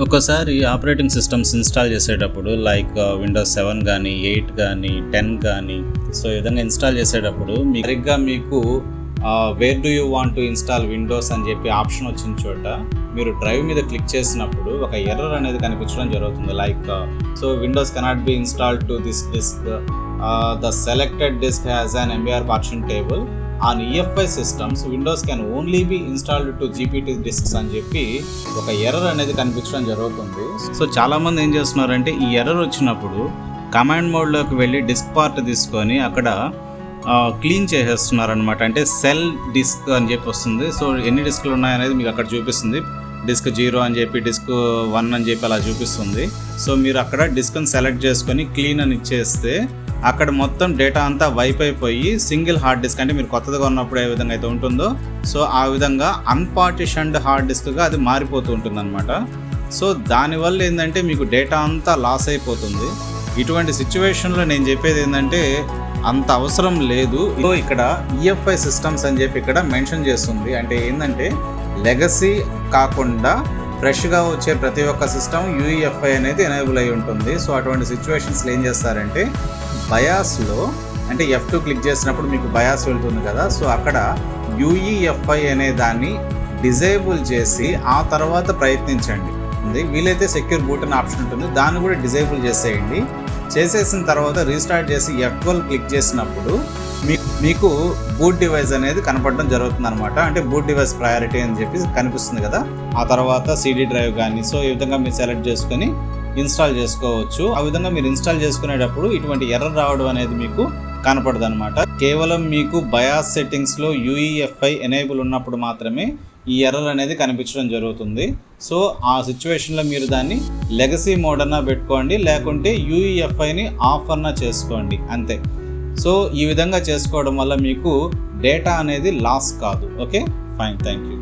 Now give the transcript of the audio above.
ఒక్కోసారి operating systems install చేసేటప్పుడు like Windows 7 కానీ 8 కానీ 10 కానీ సో ఈ విధంగా ఇన్స్టాల్ చేసేటప్పుడు సరిగ్గా మీకు where do you want to install Windows అని చెప్పి ఆప్షన్ వచ్చిన చోట మీరు డ్రైవ్ మీద క్లిక్ చేసినప్పుడు ఒక ఎర్రర్ అనేది కనిపించడం జరుగుతుంది. Like so Windows cannot be installed to this disk, the selected disk has an MBR partition table on EFI systems, Windows can only be installed to GPT disks అని చెప్పి ఒక error అనేది కనిపించడం జరుగుతుంది. సో చాలామంది ఏం చేస్తున్నారంటే ఈ ఎర్రర్ వచ్చినప్పుడు కమాండ్ మోడ్లోకి వెళ్ళి డిస్క్ పార్ట్ తీసుకొని అక్కడ క్లీన్ చేసేస్తున్నారు అనమాట. అంటే సెల్ డిస్క్ అని చెప్పి వస్తుంది. సో ఎన్ని డిస్క్లు ఉన్నాయనేది మీకు అక్కడ చూపిస్తుంది. డిస్క్ 0 అని చెప్పి, డిస్క్ 1 అని చెప్పి అలా చూపిస్తుంది. సో మీరు అక్కడ డిస్క్ని సెలెక్ట్ చేసుకొని క్లీన్ అని ఇచ్చేస్తే అక్కడ మొత్తం డేటా అంతా వైప్ అయిపోయి సింగిల్ హార్డ్ డిస్క్, అంటే మీరు కొత్తగా ఉన్నప్పుడు ఏ విధంగా అయితే ఉంటుందో సో ఆ విధంగా అన్పార్టిషన్డ్ హార్డ్ డిస్క్గా అది మారిపోతూ ఉంటుంది అనమాట. సో దానివల్ల ఏంటంటే మీకు డేటా అంతా లాస్ అయిపోతుంది. ఇటువంటి సిచ్యువేషన్లో నేను చెప్పేది ఏంటంటే అంత అవసరం లేదు. సో ఇక్కడ EFI సిస్టమ్స్ అని చెప్పి ఇక్కడ మెన్షన్ చేస్తుంది. అంటే ఏంటంటే లెగసీ కాకుండా ఫ్రెష్గా వచ్చే ప్రతి ఒక్క సిస్టమ్ UEFI అనేది ఎనేబుల్ అయి ఉంటుంది. సో అటువంటి సిచ్యువేషన్స్లో ఏం చేస్తారంటే బయాస్లో అంటే F2 క్లిక్ చేసినప్పుడు మీకు బయాస్ వెళ్తుంది కదా, సో అక్కడ UEFI అనే దాన్ని డిజేబుల్ చేసి ఆ తర్వాత ప్రయత్నించండి. వీలైతే సెక్యూర్ బూట్ అనే ఆప్షన్ ఉంటుంది, దాన్ని కూడా డిజేబుల్ చేసేయండి. చేసేసిన తర్వాత రీస్టార్ట్ చేసి F12 క్లిక్ చేసినప్పుడు మీకు బూట్ డివైస్ అనేది కనపడడం జరుగుతుంది అనమాట. అంటే బూట్ డివైస్ ప్రయారిటీ అని చెప్పి కనిపిస్తుంది కదా, ఆ తర్వాత CD డ్రైవ్ కానీ సో ఈ విధంగా మీరు సెలెక్ట్ చేసుకొని ఇన్స్టాల్ చేసుకోవచ్చు. ఆ విధంగా మీరు ఇన్స్టాల్ చేసుకునేటప్పుడు ఇటువంటి ఎర్రర్ రావడం అనేది మీకు కనపడదు అనమాట. కేవలం మీకు బయాస్ సెట్టింగ్స్లో UEFI ఎనేబుల్ ఉన్నప్పుడు మాత్రమే ఈ ఎర్రర్ అనేది కనిపించడం జరుగుతుంది. సో ఆ సిచ్యువేషన్లో మీరు దాన్ని లెగసీ మోడ్ అన్నా పెట్టుకోండి, లేకుంటే UEFIని ఆఫ్ అన్నా చేసుకోండి, అంతే. సో ఈ విధంగా చేసుకోవడం వల్ల మీకు డేటా అనేది లాస్ కాదు. Okay, fine, thank you.